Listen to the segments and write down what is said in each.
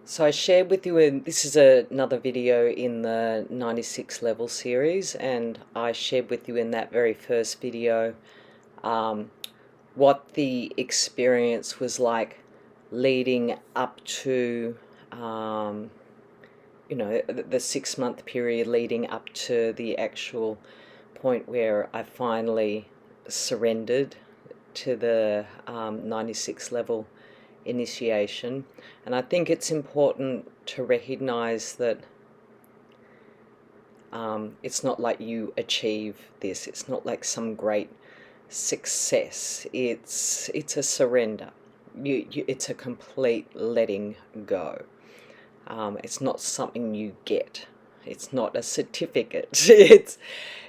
So I shared with you, this is another video in the 96 level series, and I shared with you in that very first video um, what the experience was like leading up to, um, the 6 month period leading up to the actual point where I finally surrendered to the 96 level initiation. And I think it's important to recognize that it's not like you achieve this. It's not like some great success. It's a surrender. It's a complete letting go. It's not something you get. It's not a certificate.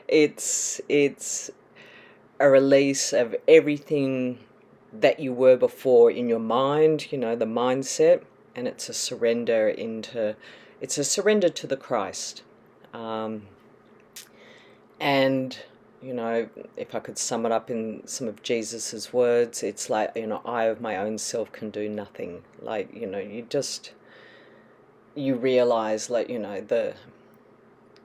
It's a release of everything that you were before in your mind, the mindset, and it's a surrender to the Christ. And if I could sum it up in some of Jesus's words, it's like, I of my own self can do nothing. Like, you realize, like, the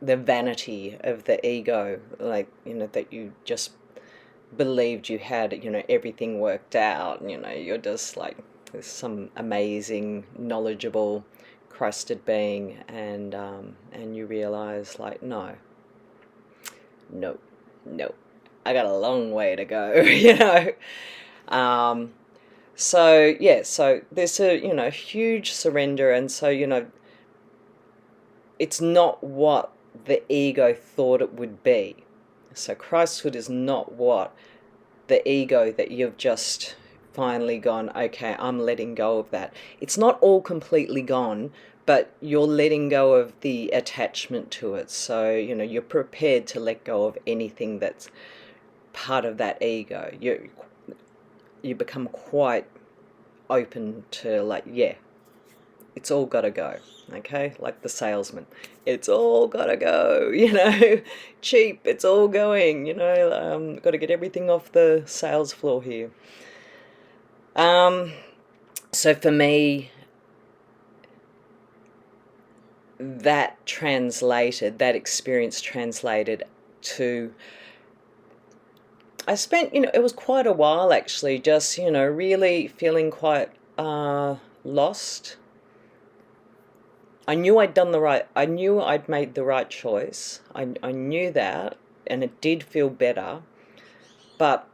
vanity of the ego, like, that you just believed you had, everything worked out. You're just like some amazing, knowledgeable, Christed being, and you realize, like, no, no, I got a long way to go, So yeah, so there's a huge surrender, and so it's not what the ego thought it would be. So Christhood is not what the ego that you've just finally gone, okay, I'm letting go of that. It's not all completely gone, but you're letting go of the attachment to it. So, you're prepared to let go of anything that's part of that ego. You become quite open to, like, yeah, it's all got to go, okay? Like the salesman. It's all got to go, cheap, it's all going, got to get everything off the sales floor here. So for me, that experience translated to, I spent, it was quite a while actually, just, really feeling quite lost. I knew I'd made the right choice. I knew that, and it did feel better. But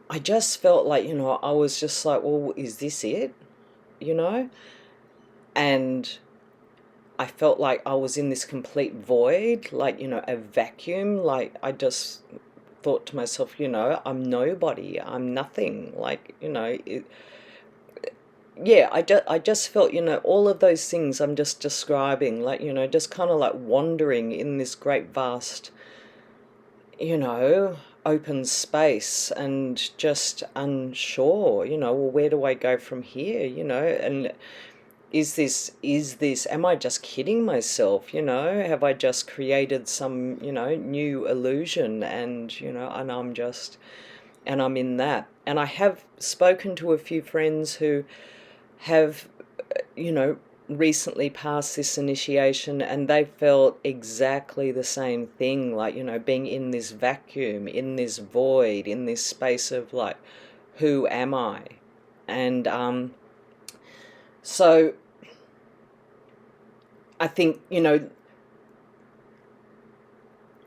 I just felt like, I was just like, well, is this it? And I felt like I was in this complete void, like, a vacuum. Like, I just thought to myself, I'm nobody, I'm nothing. Like, yeah, I just felt, all of those things I'm just describing, like, just kind of like wandering in this great vast, open space, and just unsure, well, where do I go from here, and is this, am I just kidding myself, have I just created some, new illusion, and, and I'm in that. And I have spoken to a few friends who have, recently passed this initiation, and they felt exactly the same thing, like, being in this vacuum, in this void, in this space of, like, who am I? And so I think,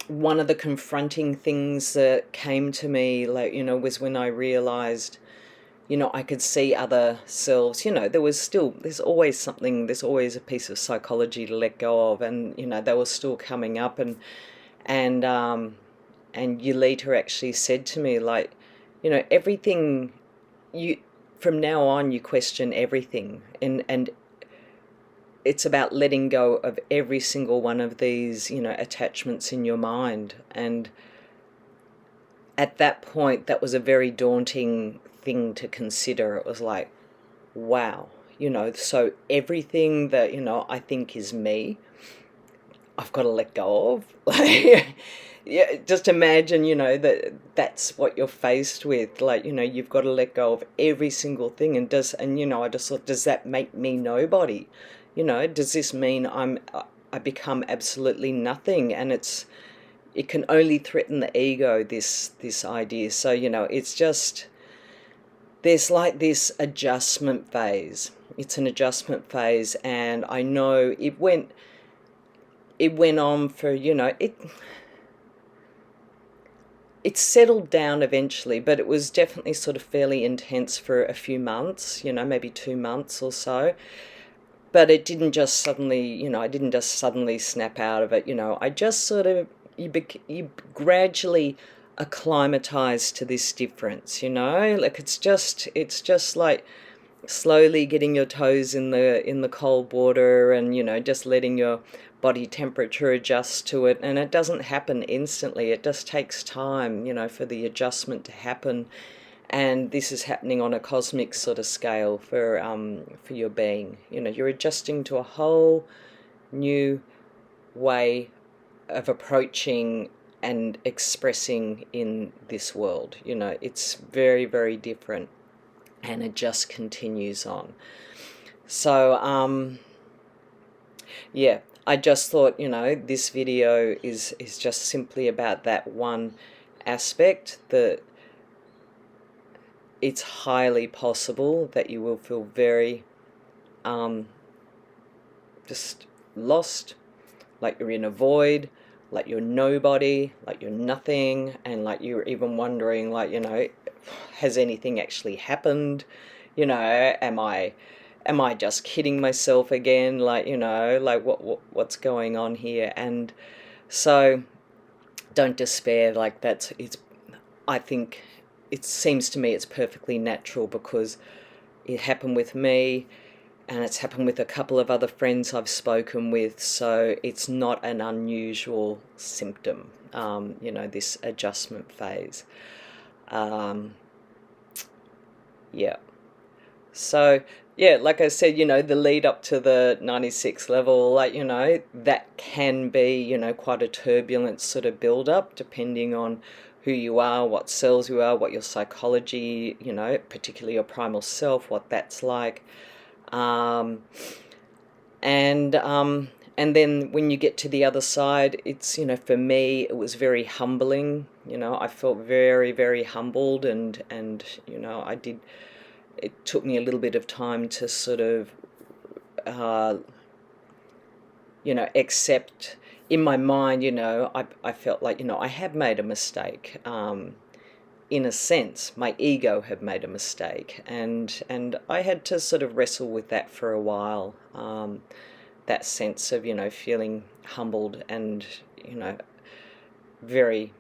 one of the confronting things that came to me, like, was when I realized, I could see other selves. There's always something, there's always a piece of psychology to let go of, and they were still coming up, and Yulita actually said to me, like, everything, you from now on you question everything, and it's about letting go of every single one of these, attachments in your mind. And at that point, that was a very daunting thing to consider. It was like, wow, so everything that, I think is me, I've got to let go of. Like, yeah, just imagine, that's what you're faced with. Like, you've got to let go of every single thing. And I just thought, does that make me nobody? You know, does this mean I become absolutely nothing, and it can only threaten the ego, this idea. So, you know, it's just, there's like this adjustment phase. It's an adjustment phase, and I know it went on for, you know, it settled down eventually, but it was definitely sort of fairly intense for a few months, you know, maybe 2 months or so. But it didn't just suddenly, you know, I didn't just suddenly snap out of it, you know. I just sort of, you gradually acclimatize to this difference, you know. Like it's just like slowly getting your toes in the cold water, and, you know, just letting your body temperature adjust to it. And it doesn't happen instantly. It just takes time, you know, for the adjustment to happen. And this is happening on a cosmic sort of scale for your being. You know, you're adjusting to a whole new way of approaching and expressing in this world. You know, it's very, very different, and it just continues on. So yeah, I just thought, you know, this video is just simply about that one aspect, that it's highly possible that you will feel very just lost, like you're in a void, like you're nobody, like you're nothing, and like you're even wondering, like, you know, has anything actually happened? You know, am I just kidding myself again? Like, you know, like what's going on here? And so don't despair. Like I think it seems to me it's perfectly natural, because it happened with me, and it's happened with a couple of other friends I've spoken with. So it's not an unusual symptom, you know, this adjustment phase. Yeah. So, yeah, like I said, you know, the lead up to the 96 level, like, you know, that can be, you know, quite a turbulent sort of build up, depending on who you are, what cells you are, what your psychology, you know, particularly your primal self, what that's like. And then when you get to the other side, it's, you know, for me, it was very humbling. You know, I felt very, very humbled, and you know, it took me a little bit of time to sort of, you know, accept in my mind, you know, I felt like, you know, I had made a mistake. In a sense, my ego had made a mistake, and I had to sort of wrestle with that for a while. That sense of, you know, feeling humbled and, you know, very,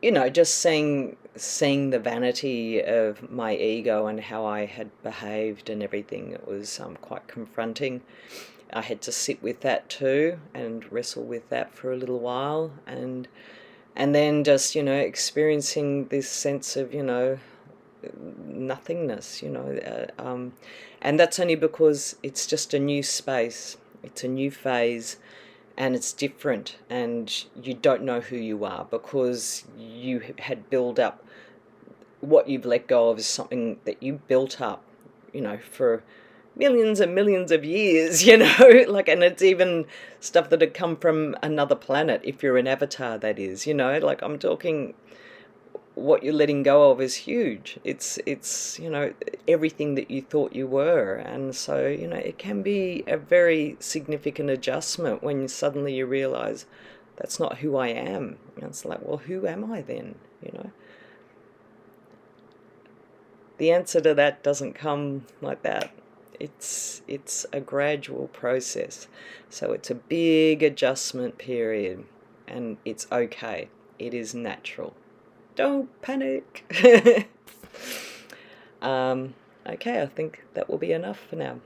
you know, just seeing the vanity of my ego and how I had behaved and everything. It was quite confronting. I had to sit with that too and wrestle with that for a little while, and then just, you know, experiencing this sense of, you know, nothingness, you know, and that's only because it's just a new space, it's a new phase, and it's different, and you don't know who you are, because you had built up, what you've let go of is something that you built up, you know, for millions and millions of years, you know, like, and it's even stuff that had come from another planet, if you're an avatar, that is, you know, like, I'm talking, what you're letting go of is huge. It's you know, everything that you thought you were. And so, you know, it can be a very significant adjustment when suddenly you realize that's not who I am. And it's like, well, who am I then, you know? The answer to that doesn't come like that. It's a gradual process. So it's a big adjustment period, and it's okay. It is natural. Don't panic. Okay, I think that will be enough for now.